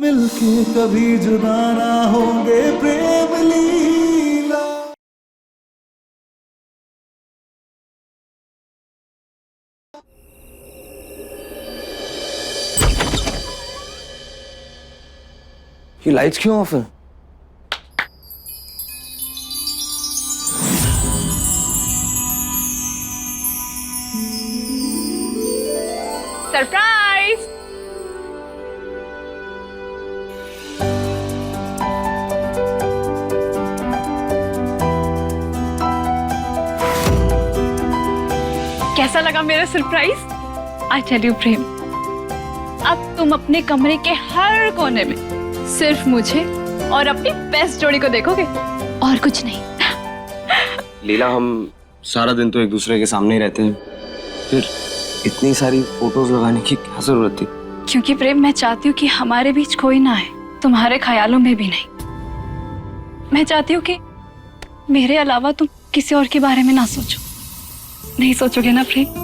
मिलके कभी जुदा ना होंगे प्रेम लीला। ये लाइट्स क्यों ऑफ है? सरप्राइज! कैसा लगा मेरा सरप्राइज? आई टेल यू प्रेम, अब तुम अपने कमरे के हर कोने में सिर्फ मुझे और अपनी बेस्ट जोड़ी को देखोगे और कुछ नहीं। लीला, हम सारा दिन तो एक दूसरे के सामने ही रहते हैं, फिर इतनी सारी फोटोज लगाने की क्या जरूरत थी? क्योंकि प्रेम, मैं चाहती हूँ कि हमारे बीच कोई ना है, तुम्हारे ख्यालों में भी नहीं। मैं चाहती हूँ कि मेरे अलावा तुम किसी और के बारे में ना सोचो। नहीं सोचोगे ना प्रेम?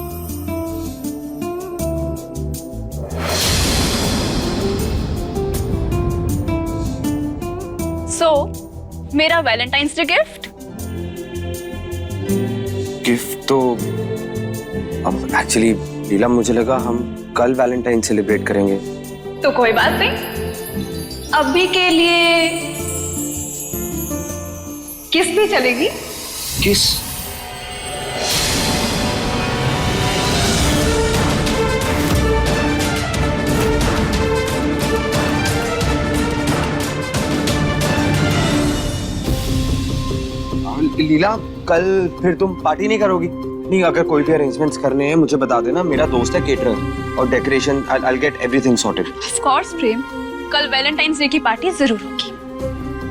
मेरा वैलेंटाइंस डे गिफ्ट तो अब एक्चुअली लीला, मुझे लगा हम कल वैलेंटाइन सेलिब्रेट करेंगे। तो कोई बात नहीं, अभी के लिए किस भी चलेगी। किस? लीला, कल फिर तुम पार्टी नहीं करोगी? नहीं, अगर कोई भी अरेंजमेंट्स करने हैं मुझे बता देना, मेरा दोस्त है केटरर, और decoration I will get everything sorted. Of course Prem, कल वैलेंटाइंस डे की पार्टी जरूर होगी।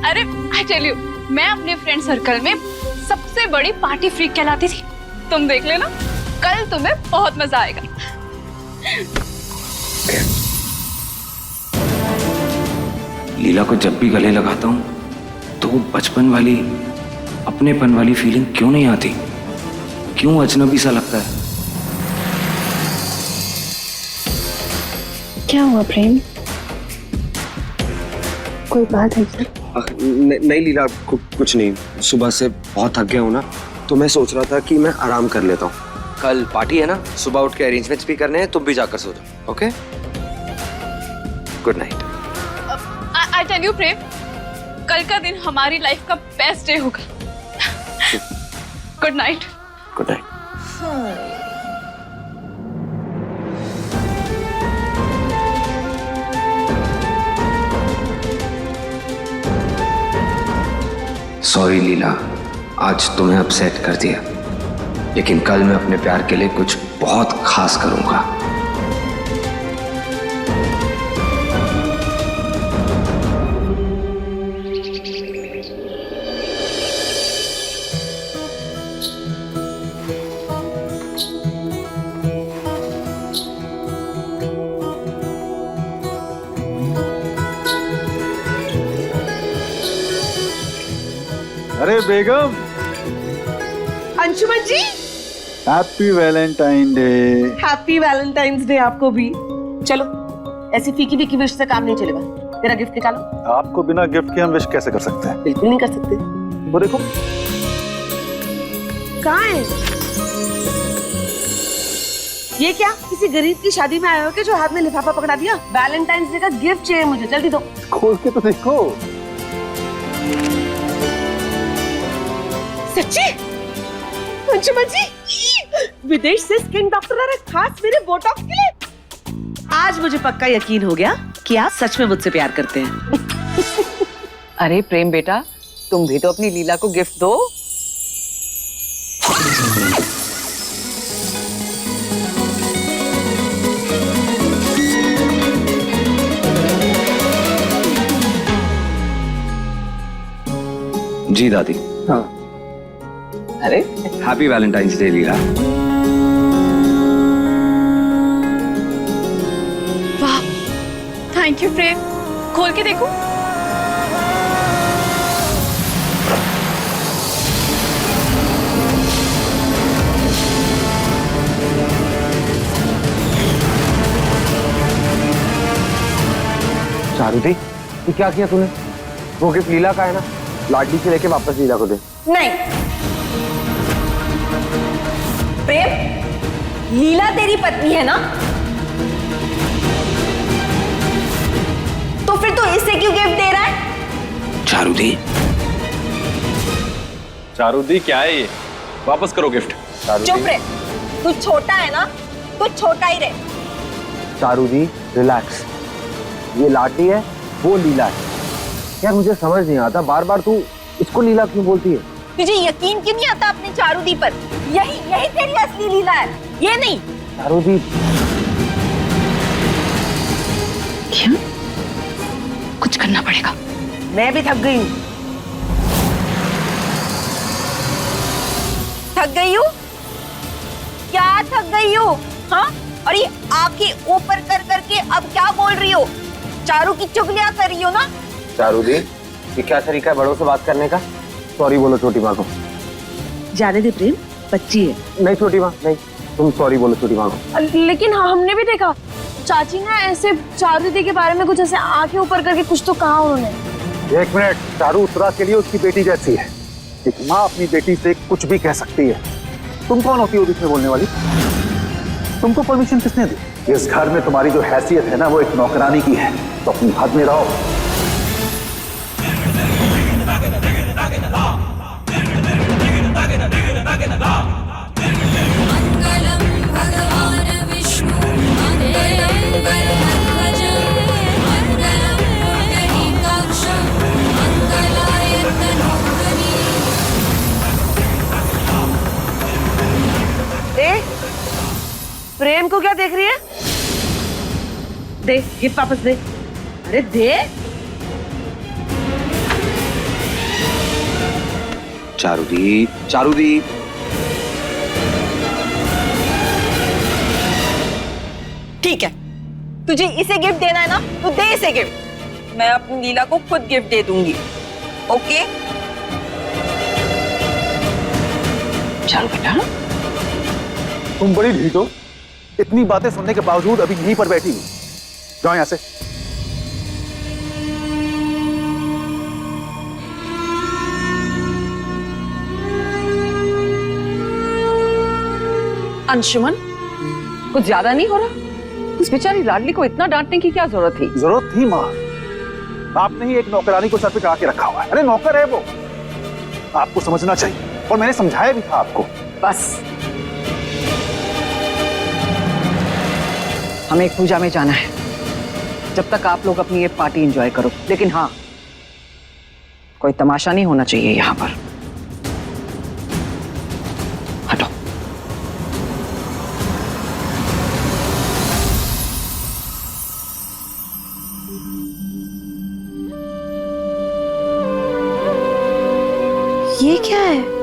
अरे आई टेल यू, मैं अपने फ्रेंड सर्कल में सबसे बड़ी पार्टी फ्रीक कहलाती थी। तुम देख लेना, कल तुम्हें बहुत मजा आएगा। लीला को जब भी गले लगाता हूँ तो बचपन वाली, अपनेपन वाली फीलिंग क्यों नहीं आती? क्यों अजनबी सा लगता है? क्या हुआ प्रेम? कोई बात है क्या? नहीं लीला, कुछ नहीं। सुबह से बहुत थक गया हूँ ना, तो मैं सोच रहा था कि मैं आराम कर लेता हूँ। कल पार्टी है ना, सुबह उठ के अरेंजमेंट्स भी करने हैं, तुम भी जाकर सो जाओ। Okay, good night. I tell you Prem, कल का दिन हमारी लाइफ का बेस्ट डे होगा। Good night. Good night. Sorry Leela, आज तुम्हें अपसेट कर दिया, लेकिन कल मैं अपने प्यार के लिए कुछ बहुत खास करूंगा। अरे बेगम, Anshuman ji, happy Valentine day. Happy Valentine's day आपको भी। चलो, ऐसी फीकी फीकी विश से काम नहीं चलेगा। तेरा गिफ्ट निकालो। आपको बिना गिफ्ट के हम विश कैसे कर सकते हैं? बिल्कुल नहीं कर सकते। वो देखो, कहाँ है ये? क्या किसी गरीब की शादी में आए हो के जो हाथ में लिफाफा पकड़ा दिया? वैलेंटाइंस डे का गिफ्ट चाहिए मुझे, जल्दी दो। खोल के तो देखो। सच्ची? अंशुमन जी, विदेश से स्किन डॉक्टर आ रहा है खास मेरे बोटॉक्स के लिए। आज मुझे पक्का यकीन हो गया कि आप सच में मुझसे प्यार करते हैं। अरे प्रेम बेटा, तुम भी तो अपनी लीला को गिफ्ट दो। जी दादी। हाँ। अरे हैप्पी वैलेंटाइंस डे लीला। वाह, थैंक यू प्रेम। खोल के देखो। चारुदी, ये क्या किया तूने? वो गिफ्ट लीला का है ना, लाडली से लेके वापस लीला को दे। नहीं प्रेम, लीला तेरी पत्नी है ना, तो फिर तू इसे क्यों गिफ्ट दे रहा है? चारुदी, चारुदी क्या है ये? वापस करो गिफ्ट। चुप रहे, तू छोटा है ना, तू छोटा ही रहे। चारुदी रिलैक्स, ये लाडली है, वो लीला है। यार मुझे समझ नहीं आता, बार बार तू इसको लीला क्यों बोलती है? तुझे यकीन क्यों नहीं आता अपनी चारुदी पर? यही तेरी असली लीला है, ये नहीं। चारुदी, क्या? कुछ करना पड़ेगा। मैं भी थक गई हूँ। थक गई हूँ? क्या थक गई हूँ? हाँ? और ये आंखें ऊपर कर करके अब क्या बोल रही हो? चारू की चुगलियां कर रही हो ना? चारुदी, ये क्या तरीका है बड़ों से बात करने का? सॉरी बोलो छोटी माँ को। जाने दे प्रेम, बच्ची है। नहीं छोटी माँ, नहीं, तुम सॉरी बोलो छोटी माँ को। लेकिन हमने भी देखा चाची ने ऐसे चारू दीदी के बारे में कुछ ऐसे आंखें ऊपर करके कुछ तो कहा उन्होंने। एक मिनट, चारू उत्तरा के लिए उसकी बेटी जैसी है। एक माँ अपनी बेटी से कुछ भी कह सकती है। तुम कौन होती हो बीच में बोलने वाली? तुमको परमिशन किसने दी? इस घर में तुम्हारी जो हैसियत है ना, वो एक नौकरानी की है, तो अपनी हद में रहो। मंगलम भगवान विष्णु मंगलम गरुड़ध्वजं मंगलम पुंडरीकाक्षं मंगलाय तनोहरि। प्रेम को क्या देख रही है? दे गिफ्ट वापस दे। अरे दे। चारुदी, चारुदी, ठीक है, तुझे इसे गिफ्ट देना है ना, तो दे इसे गिफ्ट। मैं अपनी लीला को खुद गिफ्ट दे दूंगी। ओके? चारू बेटा, तुम बड़ी ढीठ हो, इतनी बातें सुनने के बावजूद अभी यहीं पर बैठी हो। जाओ यहां से। अंशुमन, कुछ ज्यादा नहीं हो रहा? उस बेचारी लाडली को इतना डांटने की क्या जरूरत थी? जरूरत थी माँ, आपने ही एक नौकरानी को सर पे चढ़ा के रखा हुआ है। अरे नौकर है वो, आपको समझना चाहिए, और मैंने समझाया भी था आपको। बस, हमें एक पूजा में जाना है। जब तक आप लोग अपनी ये पार्टी एंजॉय करो, लेकिन हाँ, कोई तमाशा नहीं होना चाहिए यहाँ पर। हटो। ये क्या है?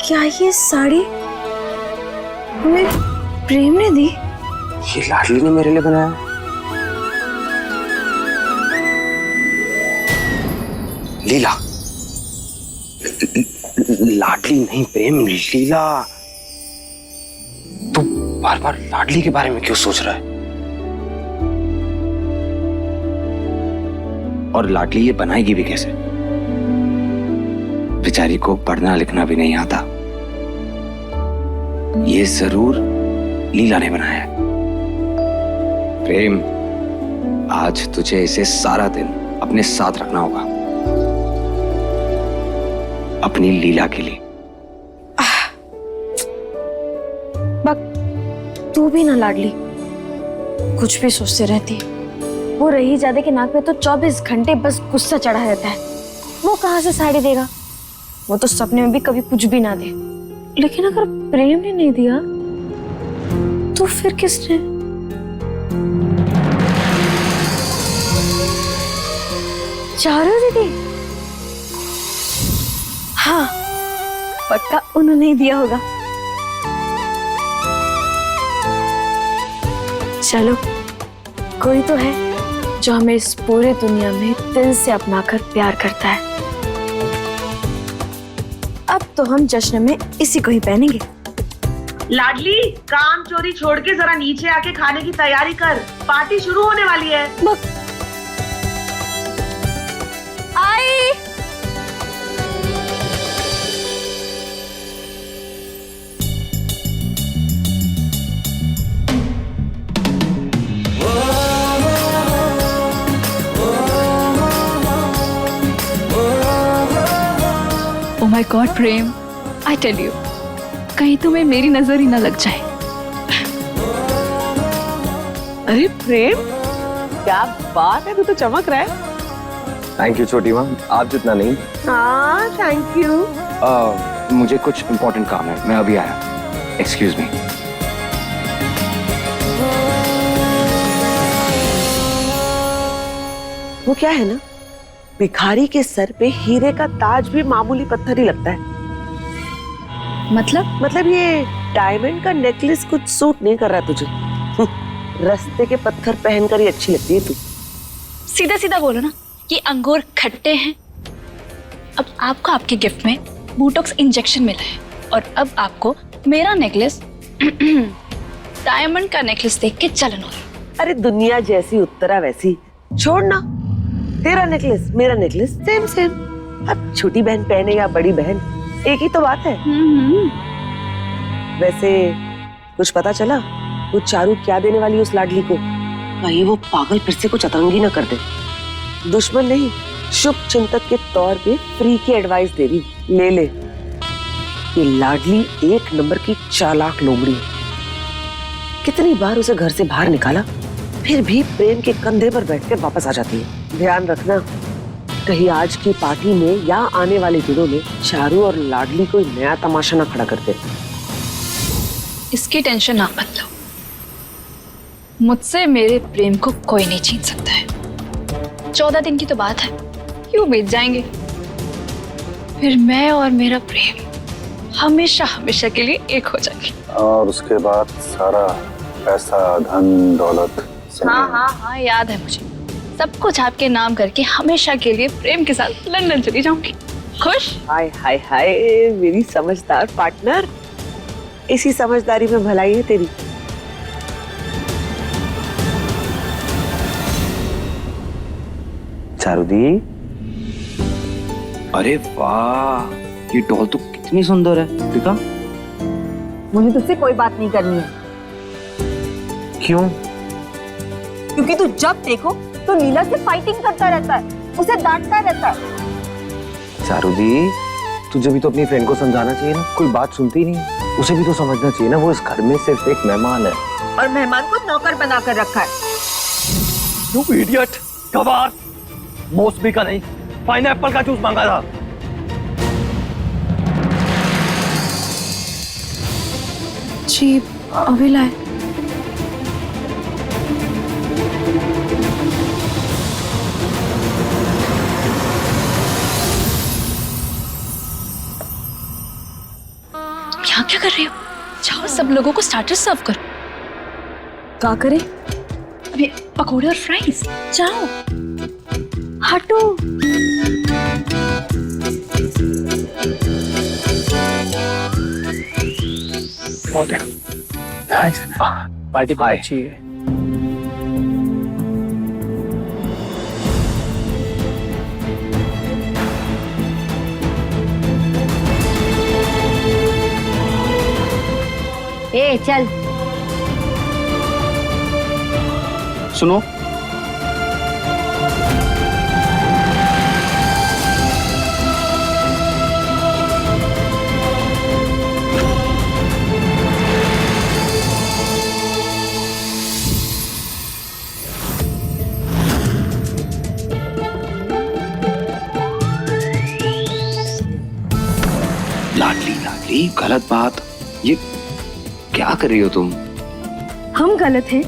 क्या ये साड़ी हमें प्रेम ने दी? ये लाडली ने मेरे लिए बनाया। लीला, लाडली नहीं प्रेम, लीला। तू बार बार लाडली के बारे में क्यों सोच रहा है? और लाडली ये बनाएगी भी कैसे? बेचारी को पढ़ना लिखना भी नहीं आता। ये जरूर लीला ने बनाया है। प्रेम, आज तुझे इसे सारा दिन अपने साथ रखना होगा, अपनी लीला के लिए। बक, तू भी ना लाडली, कुछ भी सोचते रहती है। वो रही जादे के नाक पे तो 24 घंटे बस गुस्सा चढ़ा रहता है। वो कहाँ से साड़ी देगा? वो तो सपने में भी कभी कुछ भी ना दे। लेकिन अगर प्रेम ने नहीं दिया तो फिर किसने? चारू दीदी। हाँ, पक्का उन्होंने ही दिया होगा। चलो, कोई तो है जो हमें इस पूरी दुनिया में दिल से अपनाकर प्यार करता है। अब तो हम जश्न में इसी को ही पहनेंगे। लाडली, काम चोरी छोड़ के जरा नीचे आके खाने की तैयारी कर, पार्टी शुरू होने वाली है। I oh my god Prem, I tell you, कहीं तुम्हें मेरी नजर ही ना लग जाए। अरे प्रेम, क्या बात है, तू तो चमक रहा है। थैंक यू छोटी माँ, आप जितना नहीं। हाँ, थैंक यू। मुझे कुछ इम्पोर्टेंट काम है, मैं अभी आया। Excuse me. वो क्या है ना, भिखारी के सर पे हीरे का ताज भी मामूली पत्थर ही लगता है। मतलब ये डायमंड का नेकलेस कुछ सूट नहीं कर रहा तुझे। रास्ते के पत्थर पहनकर ही अच्छी लगती है तू। सीधा सीधा बोलो ना कि अंगूर खट्टे हैं। अब आपको आपके गिफ्ट में बोटॉक्स इंजेक्शन मिला है और अब आपको मेरा नेकलेस डायमंड का नेकलेस देख के जलन हो रही है। अरे दुनिया जैसी उत्तरा वैसी, छोड़ ना। तेरा नेकलेस मेरा नेकलेस सेम सेम। अब छोटी बहन पहने या बड़ी बहन, एक ही तो बात है। वैसे कुछ पता चला वो चारू क्या देने वाली उस लाडली को? कहीं वो पागल फिर से कुछ अतरंगी ना कर दे। दुश्मन नहीं, शुभ चिंतक के तौर पे फ्री की एडवाइस दे रही, ले ले। ये लाडली एक नंबर की चालाक लोमड़ी है। कितनी बार उसे घर से बाहर निकाला, फिर भी प्रेम के कंधे पर बैठकर वापस आ जाती है। ध्यान रखना, कहीं आज की पार्टी में या आने वाले दिनों में चारू और लाडली कोई नया तमाशा ना खड़ा करते। इसकी टेंशन ना मत लो, मुझसे मेरे प्रेम को कोई नहीं छीन सकता है। 14 दिन की तो बात है, क्यों बीत जाएंगे। फिर मैं और मेरा प्रेम हमेशा हमेशा के लिए एक हो जाएंगे। और उसके बाद सारा पैसा, धन, दौलत। हाँ, याद है मुझे। सब कुछ आपके नाम करके हमेशा के लिए प्रेम के साथ लंदन चली जाऊंगी। खुश? हाय हाय हाय, मेरी समझदार पार्टनर। इसी समझदारी में भलाई है तेरी। चारुदी, अरे वाह, ये डॉल तो कितनी सुंदर है। देखा? मुझे तुझसे कोई बात नहीं करनी है, क्यों? क्योंकि तू जब देखो तो नीला से फाइटिंग करता रहता है, उसे डांटता रहता है। चारुदी, तुझे भी तो अपनी फ्रेंड को समझाना चाहिए ना, कोई बात सुनती नहीं। उसे भी तो समझना चाहिए ना, वो इस घर में सिर्फ एक मेहमान है। और मेहमान को नौकर बनाकर रखा है। यू इडियट, गवार, मौसमी का नहीं, पाइनएप्पल का जूस मांगा था। जी अभी लाए। यहाँ क्या कर रही हो? जाओ सब लोगों को स्टार्टर सर्व करो। क्या करें? अभी पकोड़े और फ्राइज, जाओ। हटो। पार्टी बहुत अच्छी है। ए चल, सुनो, लाडली लाडली, गलत बात। ये क्या कर रही हो तुम? हम गलत हैं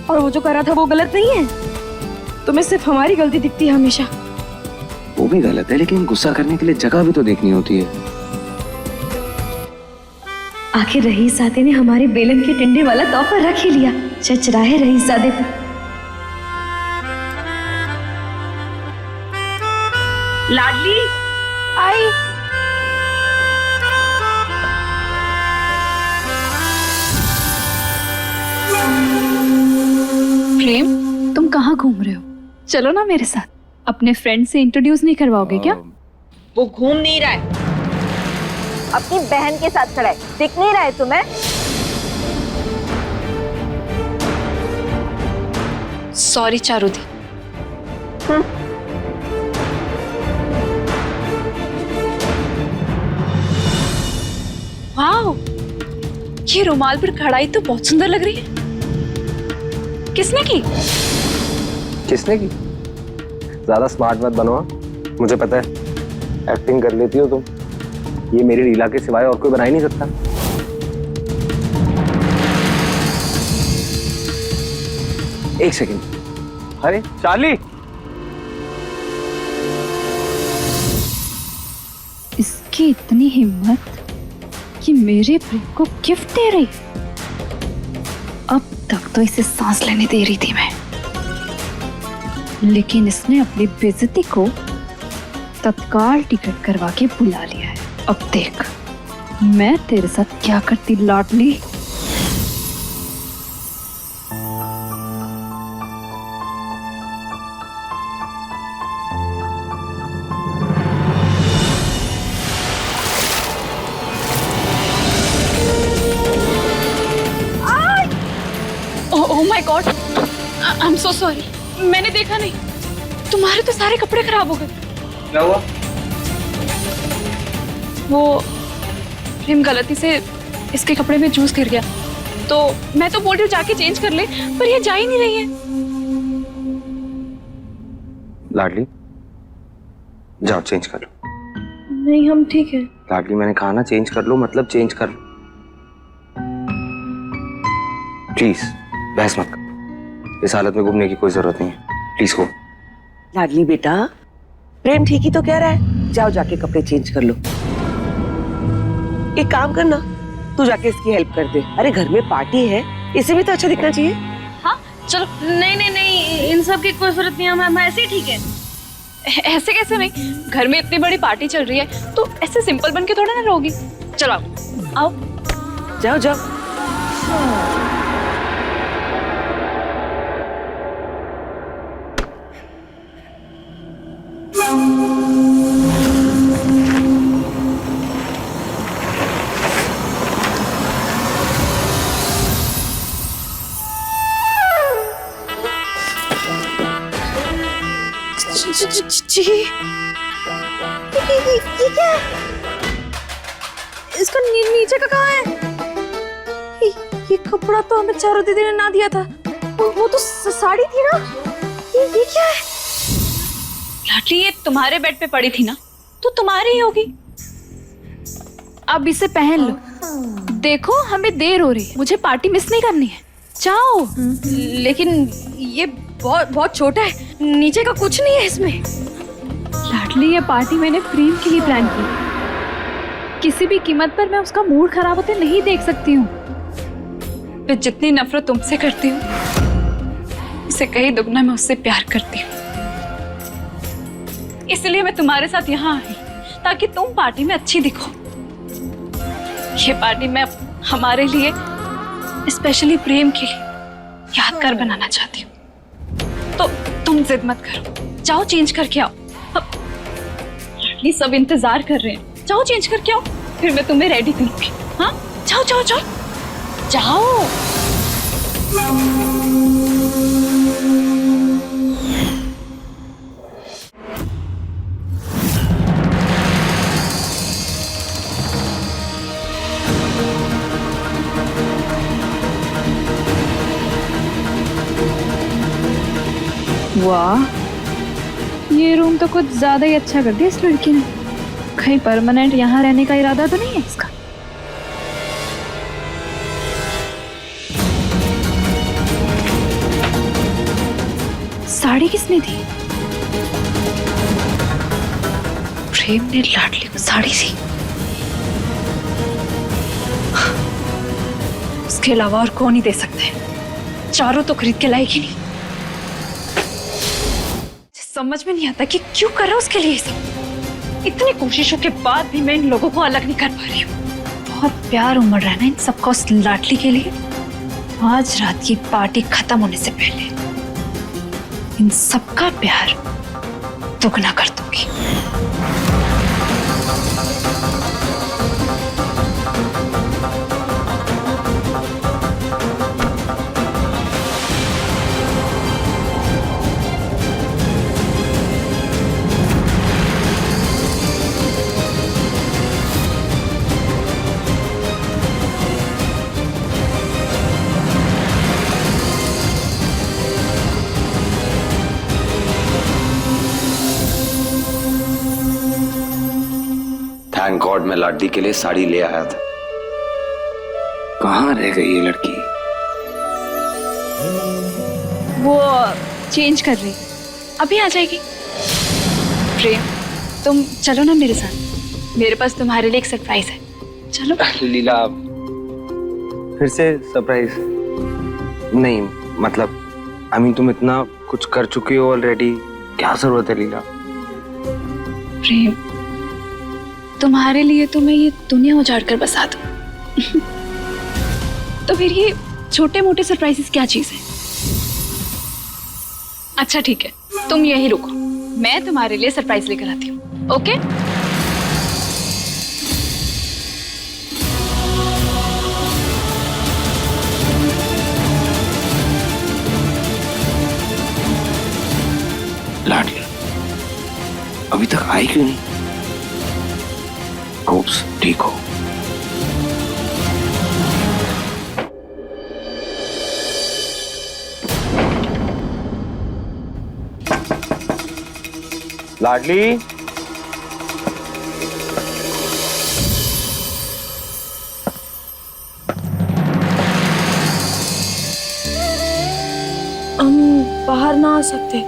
और वो जो कर रहा था वो गलत नहीं है। तुम्हें सिर्फ हमारी गलती दिखती है हमेशा। वो भी गलत है, लेकिन गुस्सा करने के लिए जगह भी तो देखनी होती है। आखिर रईसजादे ने हमारे बेलन के टिंडे वाला तोहफा रख ही लिया। चचरा है रईसजादे पे। लाडली आई। प्रेम, तुम कहाँ घूम रहे हो? चलो ना मेरे साथ। अपने फ्रेंड से इंट्रोड्यूस नहीं करवाओगे क्या? वो घूम नहीं रहा है, अपनी बहन के साथ खड़ा है। दिख नहीं रहा है तुम्हें? सॉरी चारुदी। वाओ, ये रुमाल पर कढ़ाई तो बहुत सुंदर लग रही है। किसने की? किसने की? ज्यादा स्मार्ट मत बनो, मुझे पता है एक्टिंग कर लेती हो तुम। ये मेरी लीला के सिवाय और कोई बना ही नहीं सकता। एक सेकंड। अरे चार्ली, इसकी इतनी हिम्मत कि मेरे प्रेम को गिफ्ट दे रही। अब तक तो इसे सांस लेने दे रही थी मैं, लेकिन इसने अपनी बेइज्जती को तत्काल टिकट करवा के बुला लिया है। अब देख मैं तेरे साथ क्या करती लाडली। Oh my god, I am so sorry. मैंने देखा नहीं। तुम्हारे तो सारे कपड़े खराब हो गए। क्या हुआ? वो प्रेम गलती से इसके कपड़े में जूस गिर गया, तो मैं तो बोल रही हूँ जाके चेंज कर ले, पर ये जा ही नहीं रही है। लाडली जाओ चेंज कर लो। नहीं, हम ठीक है। लाडली मैंने कहा ना चेंज कर लो, मतलब चेंज कर लो। प्लीज बहस मत कर। इस हालत में घूमने की कोई जरूरत नहीं है। Please go. लाडली बेटा, प्रेम ठीक ही तो कह रहा है, जाओ जाके कपड़े चेंज कर लो। एक काम करना, तू जाके इसकी हेल्प कर दे। अरे घर में पार्टी है, इसे भी तो अच्छा दिखना चाहिए। हाँ चलो। नहीं नहीं नहीं, इन सब की कोई जरूरत नहीं है, हम ऐसे ही ठीक है। ऐसे कैसे नहीं? घर में इतनी बड़ी पार्टी चल रही है तो ऐसे सिंपल बन के थोड़ा ना रहोगी। चलो आओ आओ। जाओ जाओ। जी, ये क्या है? इसका नीचे का कहाँ है? ये कपड़ा तो हमें चारों दीदी ने ना दिया था। वो तो साड़ी थी ना। ये क्या है? लाडली, ये तुम्हारे बेड पे पड़ी थी ना, तो तुम्हारी ही होगी। अब इसे पहन लो। देखो हमें देर हो रही है, मुझे पार्टी मिस नहीं करनी है। जाओ। लेकिन ये बहुत छोटा है, नीचे का कुछ नहीं है इसमें। लाडली, ये पार्टी मैंने प्रेम के लिए प्लान की। किसी भी कीमत पर मैं उसका मूड खराब होते नहीं देख सकती हूँ। मैं जितनी नफरत तुमसे करती हूँ, इसे कहीं दुगना मैं उससे प्यार करती हूँ। इसलिए मैं तुम्हारे साथ यहाँ आई, ताकि तुम पार्टी में अच्छी दिखो। ये पार्टी मैं हमारे लिए, स्पेशली प्रेम के लिए यादगार बनाना चाहती हूँ। तो तुम जिद मत करो, जाओ चेंज करके आओ। अब लाडली सब इंतजार कर रहे हैं, जाओ चेंज करके आओ, फिर मैं तुम्हें रेडी करूंगी। हाँ जाओ जाओ जाओ जाओ। वाह, ये रूम तो कुछ ज्यादा ही अच्छा कर दिया इस लड़की ने। कहीं परमानेंट यहाँ रहने का इरादा तो नहीं है इसका? साड़ी किसने दी? प्रेम ने लाडली को साड़ी दी। उसके अलावा और कौन ही दे सकता है? चारों तो खरीद के लाएगी नहीं। समझ में नहीं आता कि क्यों कर रहा है उसके लिए ये सब। इतनी कोशिशों के बाद भी मैं इन लोगों को अलग नहीं कर पा रही हूँ। बहुत प्यार उमड़ रहा है ना इन सबका उस लाडली के लिए। आज रात की पार्टी खत्म होने से पहले इन सबका प्यार दुगना कर दूंगी। थैंक गॉड मैं लाडली के लिए साड़ी ले आया था। कहाँ रह गई ये लड़की? वो चेंज कर रही, अभी आ जाएगी। प्रेम, तुम चलो ना मेरे साथ, मेरे पास तुम्हारे लिए एक सरप्राइज है। चलो। लीला, फिर से सरप्राइज? नहीं, मतलब तुम इतना कुछ कर चुकी हो ऑलरेडी, क्या जरूरत है लीला? प्रेम, तुम्हारे लिए तो मैं ये दुनिया उजाड़ कर बसा दूं। तो फिर ये छोटे मोटे सरप्राइजेस क्या चीज है? अच्छा ठीक है, तुम यहीं रुको, मैं तुम्हारे लिए सरप्राइज लेकर आती हूँ। ओके? लाडली अभी तक आई क्यों नहीं? होप्स ठीक हो। लाडली, हम बाहर ना आ सकते?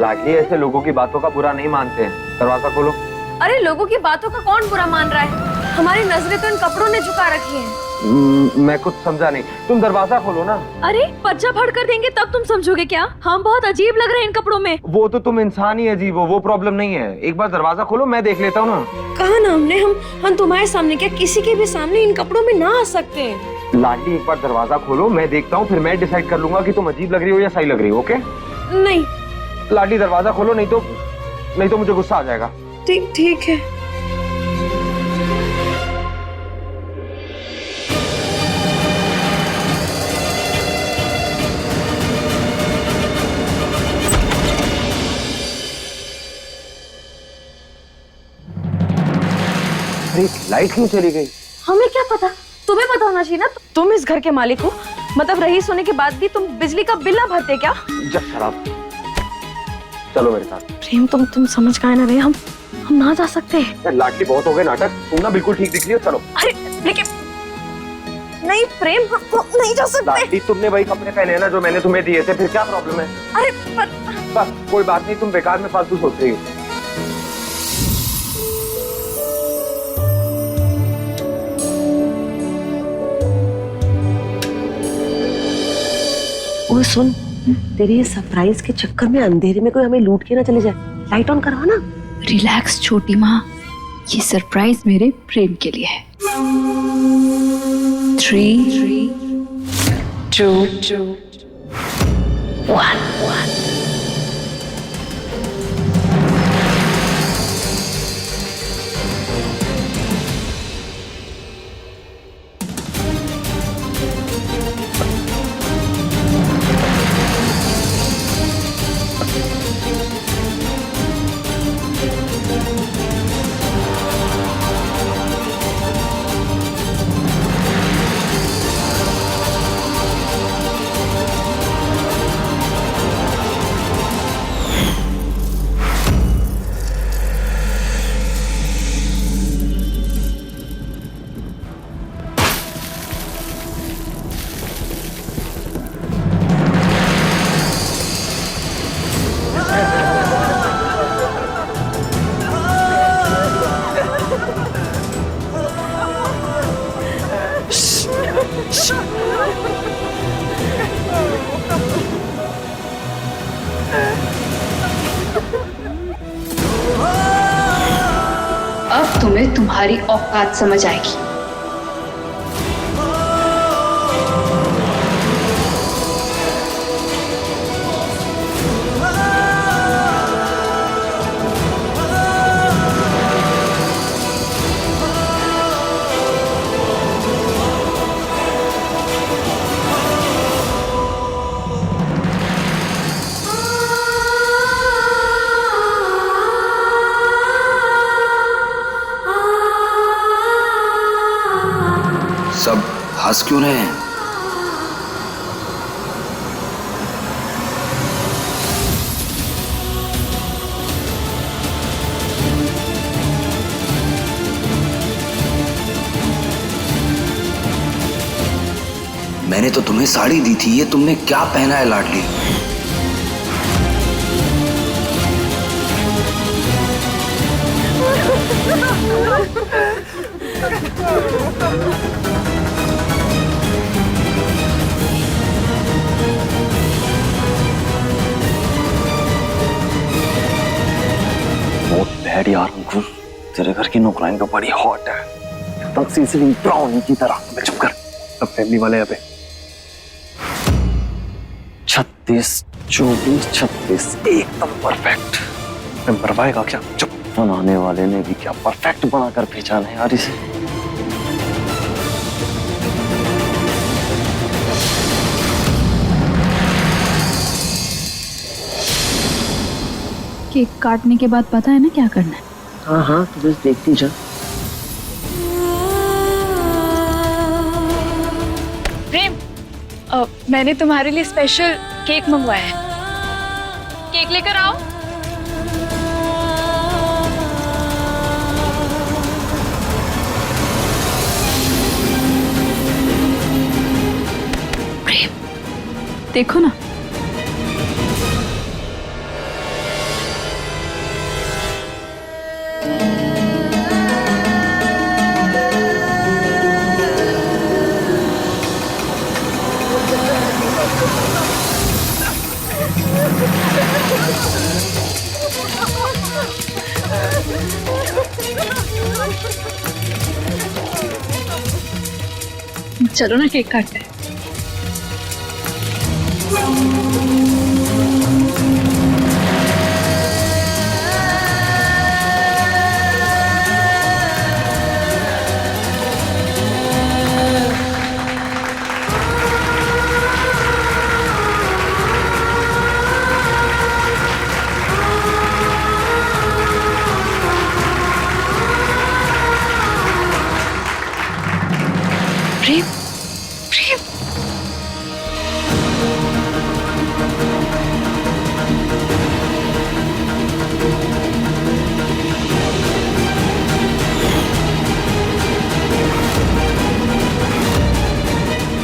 लाडली ऐसे लोगों की बातों का बुरा नहीं मानते हैं, दरवाजा खोलो। अरे लोगों की बातों का कौन बुरा मान रहा है? हमारी नजरें तो इन कपड़ों ने झुका रखी हैं। मैं कुछ समझा नहीं, तुम दरवाजा खोलो ना। अरे पर्चा फाड़ कर देंगे तब तुम समझोगे क्या? हम बहुत अजीब लग रहे हैं इन कपड़ों में। वो तो तुम इंसान ही अजीब हो, वो प्रॉब्लम नहीं है। एक बार दरवाजा खोलो, मैं देख लेता हूँ ना। कहा ना हमने, हम तुम्हारे सामने क्या किसी के भी सामने इन कपड़ों में ना आ सकते हैं। लाडली एक बार दरवाजा खोलो, मैं देखता हूँ, फिर मैं डिसाइड कर लूंगा कि तुम अजीब लग रही हो या सही लग रही हो। ओके? नहीं। लाडली दरवाजा खोलो, नहीं तो मुझे गुस्सा आ जाएगा। ठीक है। लाइट क्यों चली गई? हमें क्या पता, तुम्हें पता होना चाहिए ना। तुम इस घर के मालिक हो, मतलब रईस होने के बाद भी तुम बिजली का बिल ना भरते क्या? जब शराब। चलो मेरे साथ। प्रेम, तुम समझ का ना रहे, हम ना जा सकते। लाडली बहुत हो गए नाटक, तुम ना बिल्कुल ठीक दिख रही हो। चलो। अरे लेकिन नहीं प्रेम, हम नहीं जा सकते। लाडली तुमने वही कपड़े पहने हैं ना जो मैंने तुम्हें दिए थे, फिर क्या प्रॉब्लम है? अरे बस कोई बात नहीं, तुम बेकार में फालतू सोच रही हो। वो सुन, तेरे ये सरप्राइज के चक्कर में अंधेरे में कोई हमें लूट के ना चले जाए। लाइट ऑन करवा ना। रिलैक्स छोटी माँ, ये सरप्राइज मेरे प्रेम के लिए है। 3, 2, 1। तुम्हें तुम्हारी औकात समझ आएगी। सब हंस क्यों रहे हैं? मैंने तो तुम्हें साड़ी दी थी, ये तुमने क्या पहना है लाडली? बहुत बैड यार अंकुर, तेरे घर की नौकरानी तो बड़ी हॉट है, एकदम सीजनिंग ब्राउन की तरह। मैं चुप कर, सब फैमिली वाले यहाँ पे। 36, 24, 36 एकदम परफेक्ट। मैं मरवाएगा क्या? चुप। बनाने वाले ने भी क्या परफेक्ट बनाकर पहचाना है यार इसे। केक काटने के बाद पता है ना क्या करना है? हाँ हाँ, तो बस देखती जा। प्रेम, मैंने तुम्हारे लिए स्पेशल केक मंगवाया है, केक लेकर आओ। प्रेम, देखो ना। चलो ना केक काटते हैं। प्रेम, प्रेम,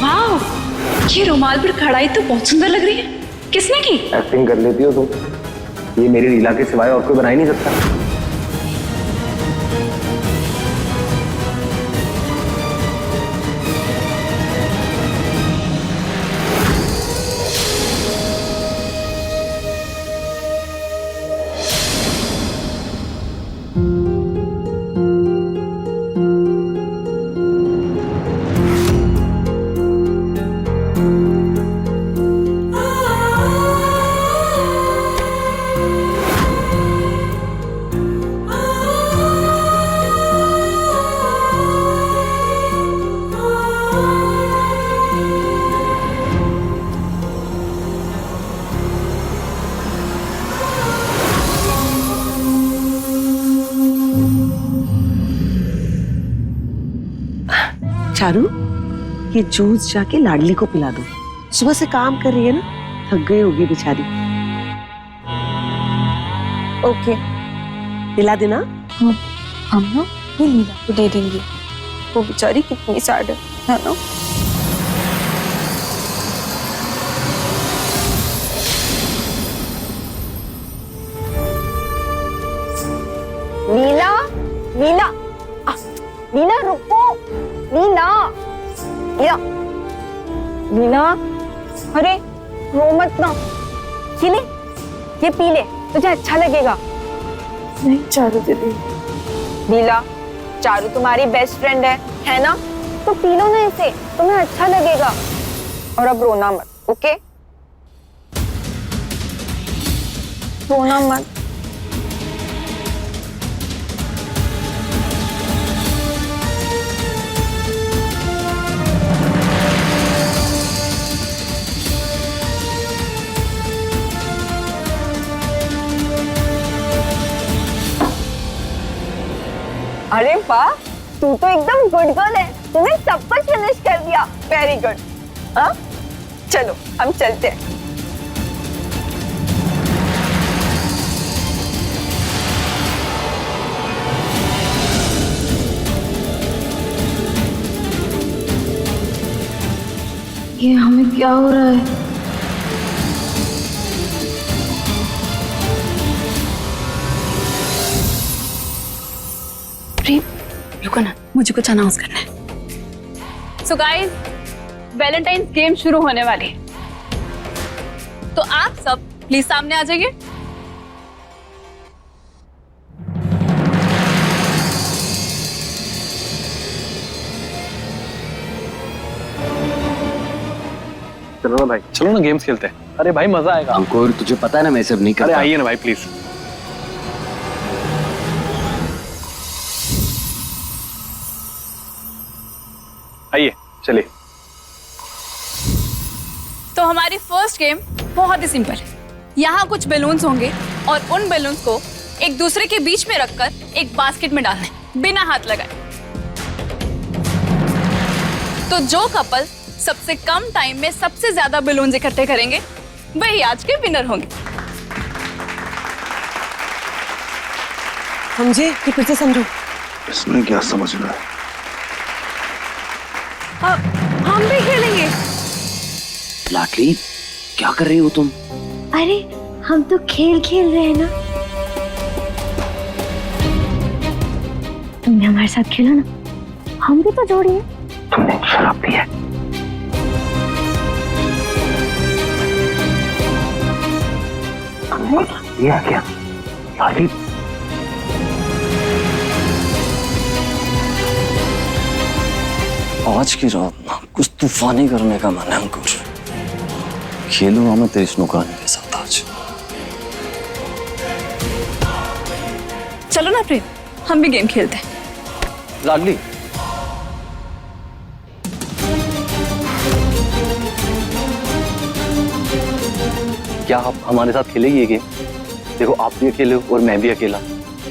वाह, ये रुमाल पर कढ़ाई तो बहुत सुंदर लग रही है। किसने की? एक्टिंग कर लेती हो तुम, ये मेरी लीला के सिवाय और कोई बना ही नहीं सकता। चारू, ये जूस जाके लाडली को पिला दो। सुबह से काम कर रही है ना, थक गई होगी बेचारी। ओके, पिला देना। हम ना ये लीला को दे देंगे, वो बेचारी कितनी सैड है ना। लीला, लीला, लीला रुको, लीला, लीला, लीला, अरे रो मत ना, ये ले, ये पी ले, तुझे अच्छा लगेगा। नहीं चारू दीदी। लीला, चारू तुम्हारी बेस्ट फ्रेंड है ना? तो पी लो ना इसे, तुम्हें अच्छा लगेगा। और अब रोना मत, ओके? रोना मत। अरे वाह, तू तो एकदम गुड गर्ल है, तूने सब कुछ फिनिश कर दिया। Very good. हाँ, चलो हम चलते हैं। ये हमें क्या हो रहा है? प्रेम, रुको ना, मुझे कुछ अनाउंस करना है। सो गाइस, वैलेंटाइंस गेम शुरू होने वाली है, तो आप सब प्लीज सामने आ जाइए। चलो ना भाई, चलो ना गेम्स खेलते हैं। अरे भाई मजा आएगा। अंकुर, तुझे पता है ना मैं सब नहीं करता। अरे आइए ना भाई प्लीज। आइए चलिए। तो हमारी फर्स्ट गेम बहुत ही सिंपल है। यहाँ कुछ बैलून्स होंगे और उन बैलून्स को एक दूसरे के बीच में रखकर एक बास्केट में डालना है बिना हाथ लगाए। तो जो कपल सबसे कम टाइम में सबसे ज्यादा बैलून्स इकट्ठे करेंगे वही आज के विनर होंगे। समझे कि फिर से समझो? इसमें क्या समझना है? हम भी खेलेंगे। लाडली, क्या कर रही हो तुम? अरे हम तो खेल खेल रहे हैं ना। तुम भी हमारे साथ खेलो ना, हम भी तो जोड़ी हैं। तुमने शराब पी है? ये क्या लाडली? आज की रात ना कुछ तूफानी करने का मन है अंकुर। खेलूंगा मैं तेरी स्नूकानी के साथ आज। चलो ना प्रेम, हम भी गेम खेलते हैं। लाडली, क्या आप हमारे साथ खेलेगी ये गेम? देखो आप भी अकेले हो और मैं भी अकेला,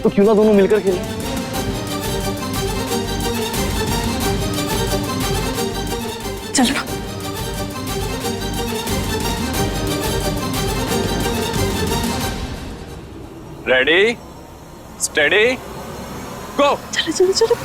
तो क्यों ना दोनों मिलकर खेलें? चलो ना। रेडी, स्टेडी, गो। चलो चलो चलो।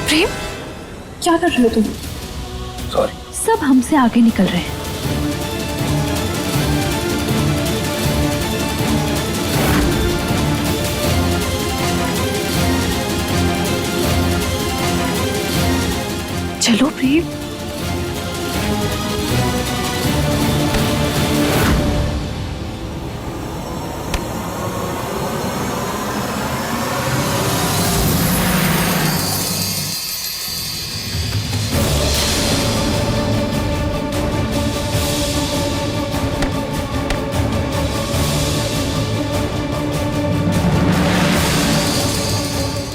प्रेम, क्या कर रहे हो तुम? सॉरी। सब हमसे आगे निकल रहे हैं। चलो प्रेम।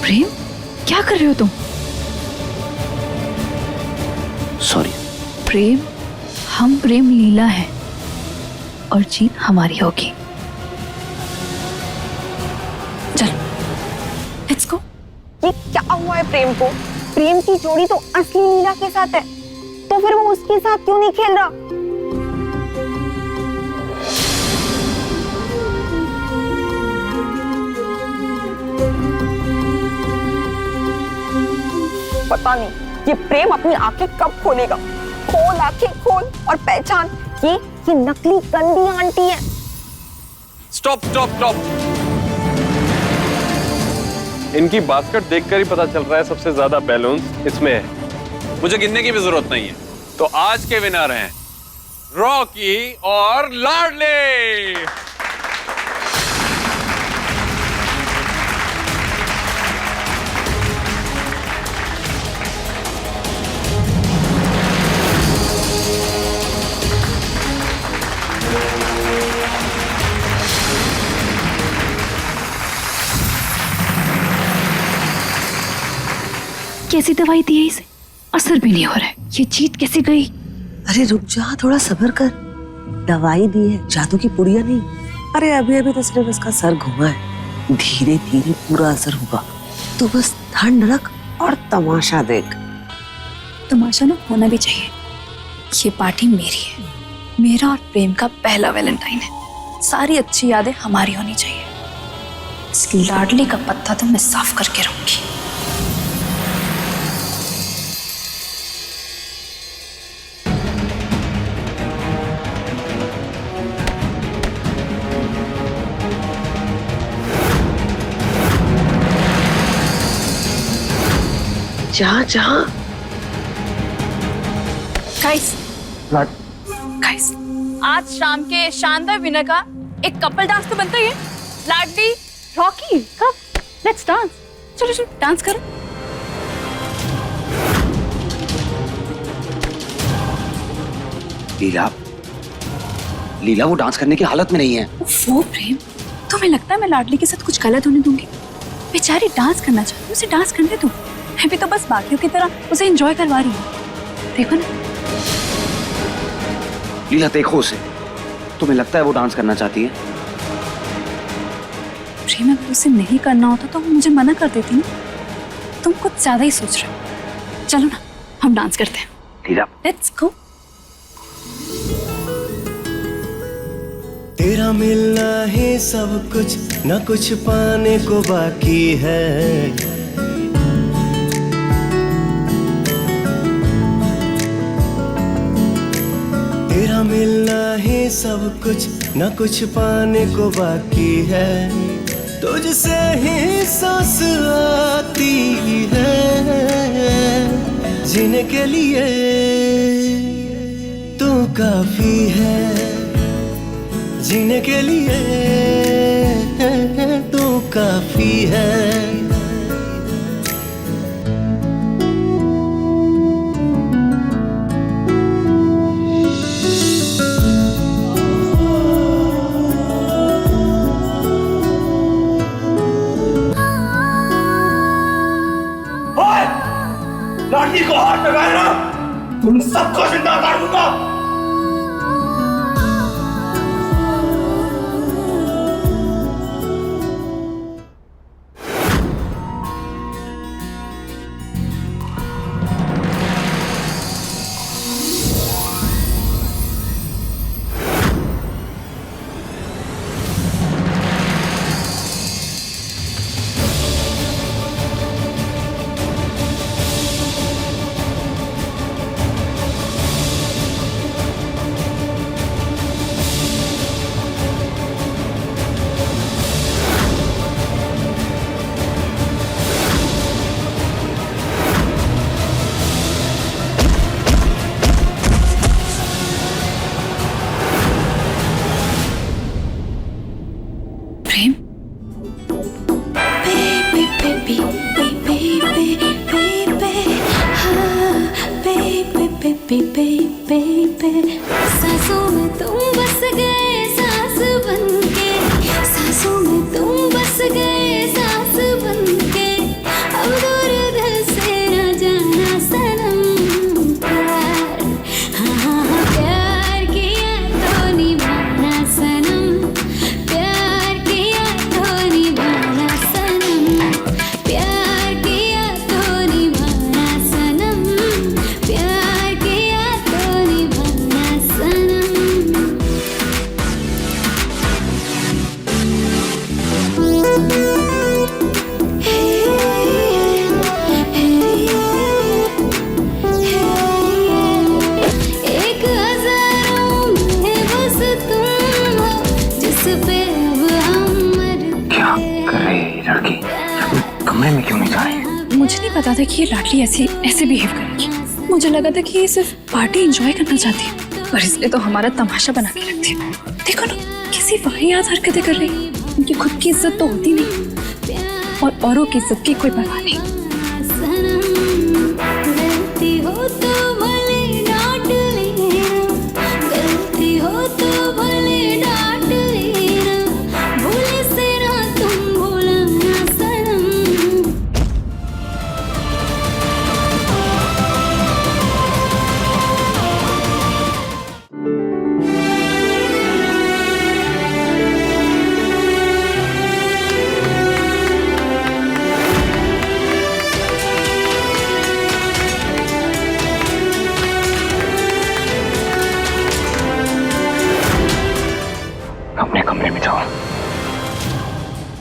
प्रेम, क्या कर रहे हो तुम? सॉरी। प्रेम, हम प्रेम लीला है और जीत हमारी होगी। चल, लेट्स गो। ये क्या हुआ है प्रेम को? प्रेम की जोड़ी तो असली लीला के साथ है, तो फिर वो उसके साथ क्यों नहीं खेल रहा? पता नहीं ये प्रेम अपनी आंखें कब खोलेगा। खोल आंखें खोल और पहचान ये नकली गंदी आंटी है। Stop stop stop. इनकी बास्केट देखकर ही पता चल रहा है सबसे ज्यादा बैलून्स इसमें है। मुझे गिनने की भी जरूरत नहीं है। तो आज के विनर हैं रॉकी और लाडली। कैसी दवाई दी है इसे, असर भी नहीं हो रहा है। ये जीत कैसे गई? अरे रुक जा, थोड़ा सब्र कर। दवाई दी है, जादू की पुड़िया नहीं। अरे अभी अभी तो सिर्फ इसका सर घुमा है, धीरे धीरे पूरा असर होगा। तो बस ठंड रख और तमाशा देख। तमाशा ना होना भी चाहिए। ये पार्टी मेरी है, मेरा और प्रेम का पहला वैलेंटाइन है। सारी अच्छी यादें हमारी होनी चाहिए। इस लाडली का पत्ता तो मैं साफ करके रहूंगी। जहाँ जहाँ गाइस, आज शाम के शानदार विनर का एक कपल डांस तो बनता ही है। लाडली, रॉकी, कम, लेट्स डांस। चलो चलो डांस करो। लीला वो डांस करने की हालत में नहीं है। वो प्रेम, तुम्हें लगता है मैं लाडली के साथ कुछ गलत होने दूंगी? बेचारी डांस करना चाहती है, उसे डांस करने दो। मैं भी तो बस बाकियों की तरह उसे एंजॉय करवा रही हूँ। देखो ना। लीला देखो उसे, तुम्हें लगता है वो डांस करना चाहती है? प्रेम, अगर उसे नहीं करना होता तो वो मुझे मना कर देती ना। तुम कुछ ज्यादा ही सोच रहे हो। चलो ना, हम डांस करते हैं। लीला, लेट्स गो। तेरा मिलना है सब कुछ, न कुछ पाने को बाकी है। तेरा मिलना है सब कुछ, न कुछ पाने को बाकी है। तुझसे ही सांस आती है, जीने के लिए तू काफी है। जीने के लिए तू काफी है। लाडली को हाथ लगाए ना, तुम सबको जिंदा कर दूंगा। सांसों में तुम बस गए सांस बनके, सांसों में तुम बस गए सांस बनके। अब दूर दिल से न जाना सनम। प्यार, हाँ प्यार किया तो निभाना सनम। प्यार किया तो निभाना सनम। प्यार किया तो निभाना सनम। प्यार किया तो निभाना सनम। कमरे में क्यों नहीं जाए? मुझे नहीं पता था कि ये लाडली ऐसे ऐसे बिहेव करेगी। मुझे लगा था कि ये सिर्फ पार्टी एंजॉय करना चाहती है, पर इसने तो हमारा तमाशा बना के रख दिया। देखो ना कैसी वाहियात हरकतें कर रही है। उनकी खुद की इज्जत तो होती नहीं और औरों की इज्जत की कोई परवाह नहीं। गलती हो तो भले डांट लेना, गलती हो तो भले डांट लेना, भूले से ना तुम भूलना सनम। अपने कमरे में जाओ।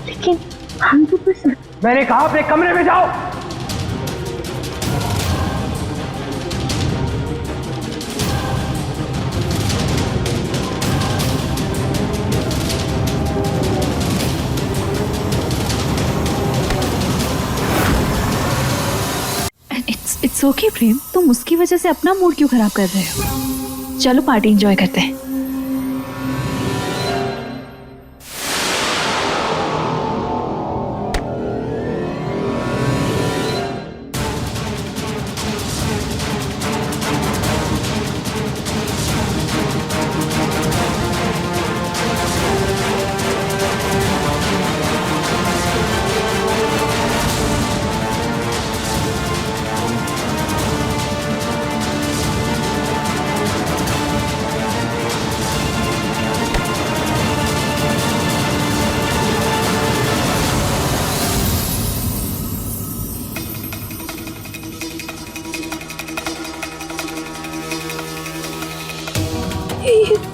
लेकिन हम तो बस मैंने कहा अपने कमरे में जाओ। इट्स ओके प्रेम, तुम उसकी वजह से अपना मूड क्यों खराब कर रहे हो? चलो पार्टी एंजॉय करते हैं।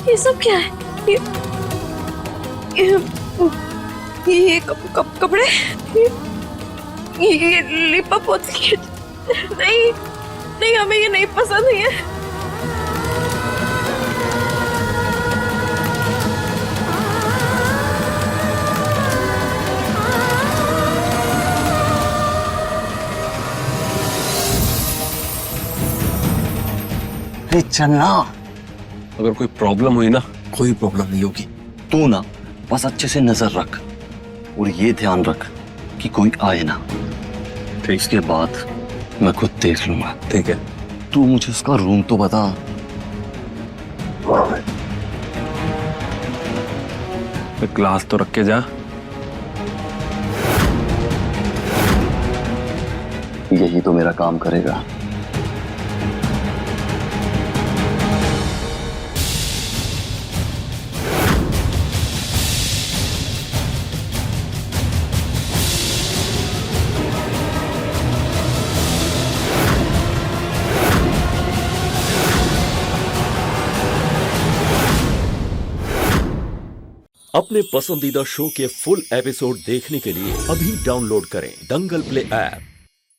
ये सब क्या है? ये कपड़े, ये लिपा पोती। नहीं नहीं, हमें ये नहीं पसंद है। चलना। अगर कोई प्रॉब्लम हुई ना, कोई प्रॉब्लम नहीं होगी। तू ना बस अच्छे से नजर रख और ये ध्यान रख कि कोई आए ना। फिर इसके बाद मैं खुद देख लूंगा। ठीक है? तू मुझे उसका रूम तो बता। ग्लास तो रख के जा। यही तो मेरा काम करेगा। अपने पसंदीदा शो के फुल एपिसोड देखने के लिए अभी डाउनलोड करें दंगल प्ले ऐप।